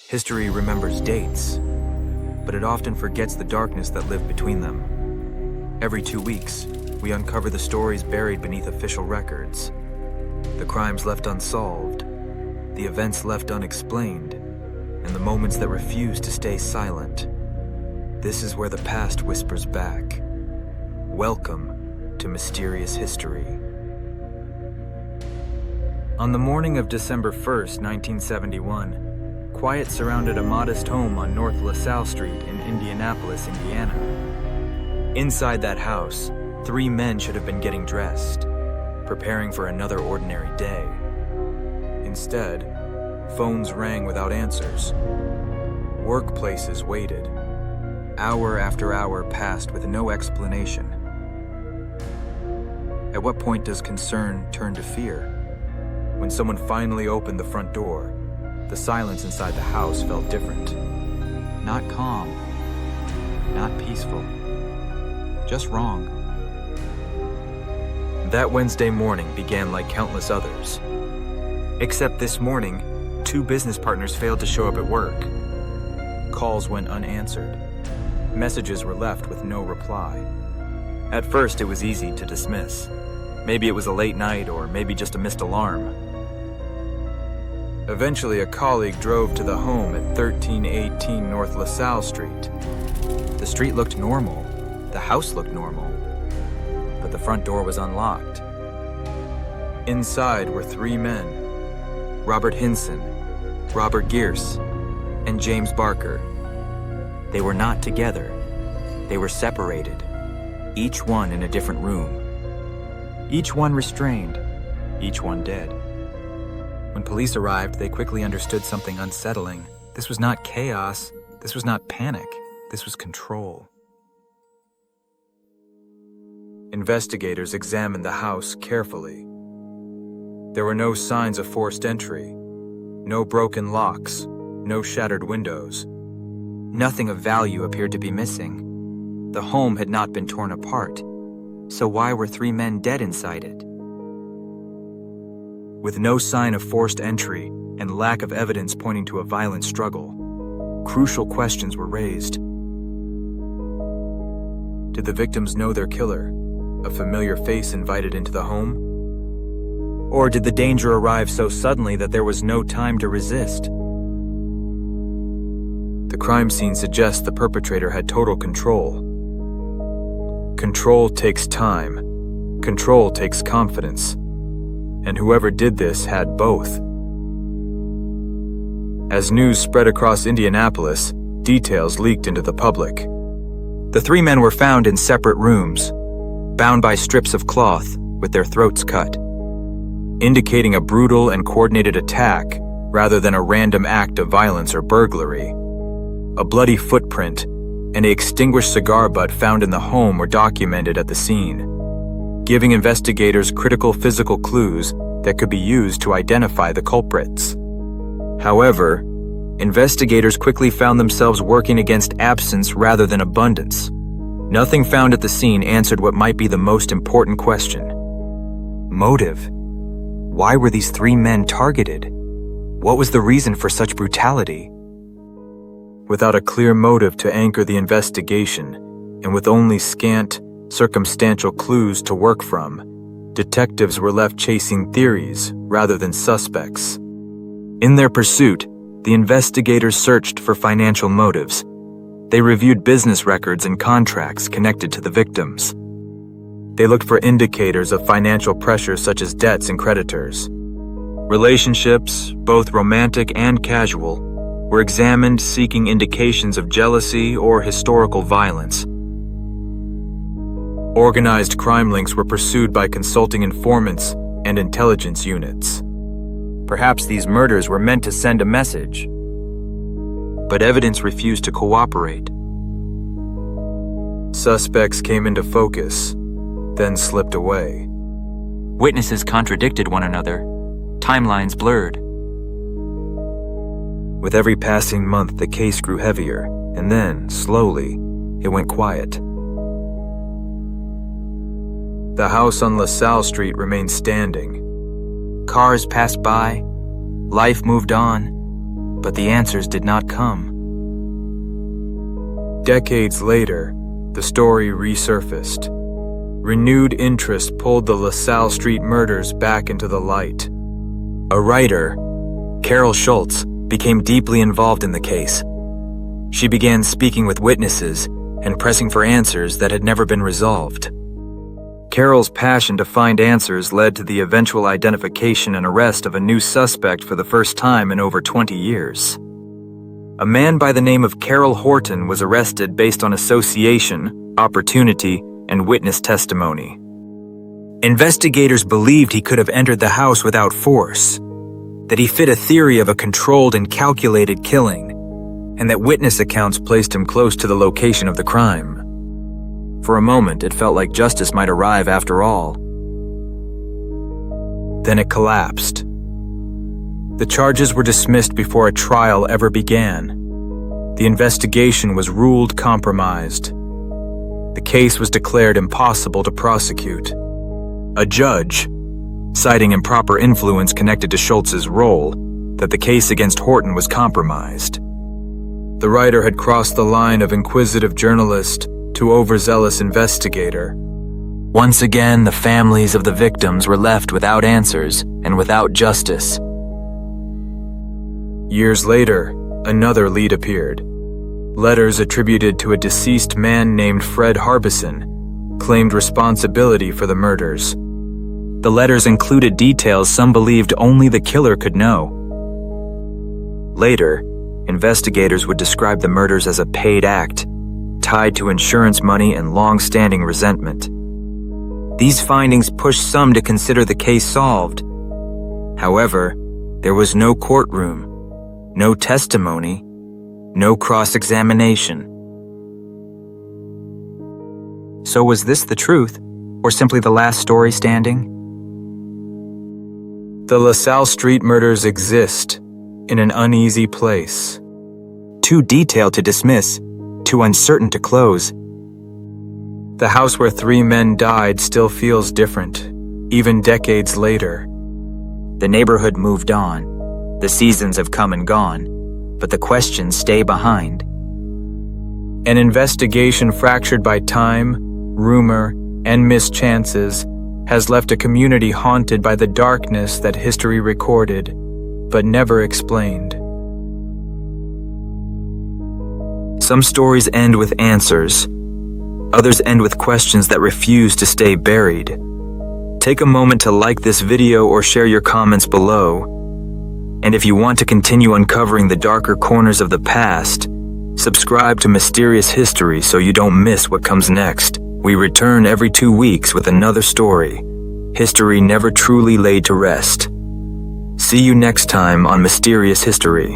History remembers dates, but it often forgets the darkness that lived between them. Every 2 weeks, we uncover the stories buried beneath official records, the crimes left unsolved, the events left unexplained, and the moments that refuse to stay silent. This is where the past whispers back. Welcome to Mysterious History. On the morning of December 1st, 1971, quiet surrounded a modest home on North LaSalle Street in Indianapolis, Indiana. Inside that house, 3 men should have been getting dressed, preparing for another ordinary day. Instead, phones rang without answers. Workplaces waited. Hour after hour passed with no explanation. At what point does concern turn to fear? When someone finally opened the front door, the silence inside the house felt different. Not calm, not peaceful, just wrong. That Wednesday morning began like countless others. Except this morning, 2 business partners failed to show up at work. Calls went unanswered. Messages were left with no reply. At first, it was easy to dismiss. Maybe it was a late night, or maybe just a missed alarm. Eventually, a colleague drove to the home at 1318 North LaSalle Street. The street looked normal. The house looked normal. But the front door was unlocked. Inside were 3 men: Robert Hinson, Robert Gierce, and James Barker. They were not together. They were separated, each one in a different room. Each one restrained, each one dead. When police arrived, they quickly understood something unsettling. This was not chaos. This was not panic. This was control. Investigators examined the house carefully. There were no signs of forced entry, no broken locks, no shattered windows. Nothing of value appeared to be missing. The home had not been torn apart, so why were 3 men dead inside it? With no sign of forced entry and lack of evidence pointing to a violent struggle, crucial questions were raised. Did the victims know their killer, a familiar face invited into the home? Or did the danger arrive so suddenly that there was no time to resist? The crime scene suggests the perpetrator had total control. Control takes time. Control takes confidence. And whoever did this had both. As news spread across Indianapolis, details leaked into the public. The 3 men were found in separate rooms, bound by strips of cloth with their throats cut, indicating a brutal and coordinated attack rather than a random act of violence or burglary. A bloody footprint and an extinguished cigar butt found in the home were documented at the scene, giving investigators critical physical clues that could be used to identify the culprits. However, investigators quickly found themselves working against absence rather than abundance. Nothing found at the scene answered what might be the most important question. Motive. Why were these 3 men targeted? What was the reason for such brutality? Without a clear motive to anchor the investigation, and with only scant, circumstantial clues to work from, detectives were left chasing theories rather than suspects. In their pursuit, the investigators searched for financial motives. They reviewed business records and contracts connected to the victims. They looked for indicators of financial pressure such as debts and creditors. Relationships, both romantic and casual, were examined seeking indications of jealousy or historical violence. Organized crime links were pursued by consulting informants and intelligence units. Perhaps these murders were meant to send a message, but evidence refused to cooperate. Suspects came into focus, then slipped away. Witnesses contradicted one another, timelines blurred. With every passing month, the case grew heavier, and then, slowly, it went quiet. The house on LaSalle Street remained standing. Cars passed by, life moved on, but the answers did not come. Decades later, the story resurfaced. Renewed interest pulled the LaSalle Street Murders back into the light. A writer, Carol Schultz, became deeply involved in the case. She began speaking with witnesses and pressing for answers that had never been resolved. Carol's passion to find answers led to the eventual identification and arrest of a new suspect for the first time in over 20 years. A man by the name of Carol Horton was arrested based on association, opportunity, and witness testimony. Investigators believed he could have entered the house without force, that he fit a theory of a controlled and calculated killing, and that witness accounts placed him close to the location of the crime. For a moment, it felt like justice might arrive after all. Then it collapsed. The charges were dismissed before a trial ever began. The investigation was ruled compromised. The case was declared impossible to prosecute. A judge, citing improper influence connected to Schultz's role, that the case against Horton was compromised. The writer had crossed the line of inquisitive journalist to overzealous investigator. Once again, the families of the victims were left without answers and without justice. Years later, another lead appeared. Letters attributed to a deceased man named Fred Harbison claimed responsibility for the murders. The letters included details some believed only the killer could know. Later, investigators would describe the murders as a paid act, tied to insurance money and long-standing resentment. These findings pushed some to consider the case solved. However, there was no courtroom, no testimony, no cross-examination. So was this the truth, or simply the last story standing? The LaSalle Street Murders exist in an uneasy place. Too detailed to dismiss, too uncertain to close. The house where 3 men died still feels different, even decades later. The neighborhood moved on. The seasons have come and gone, but the questions stay behind. An investigation fractured by time, rumor, and mischances has left a community haunted by the darkness that history recorded, but never explained. Some stories end with answers. Others end with questions that refuse to stay buried. Take a moment to like this video or share your comments below. And if you want to continue uncovering the darker corners of the past, subscribe to Mysterious History so you don't miss what comes next. We return every 2 weeks with another story. History never truly laid to rest. See you next time on Mysterious History.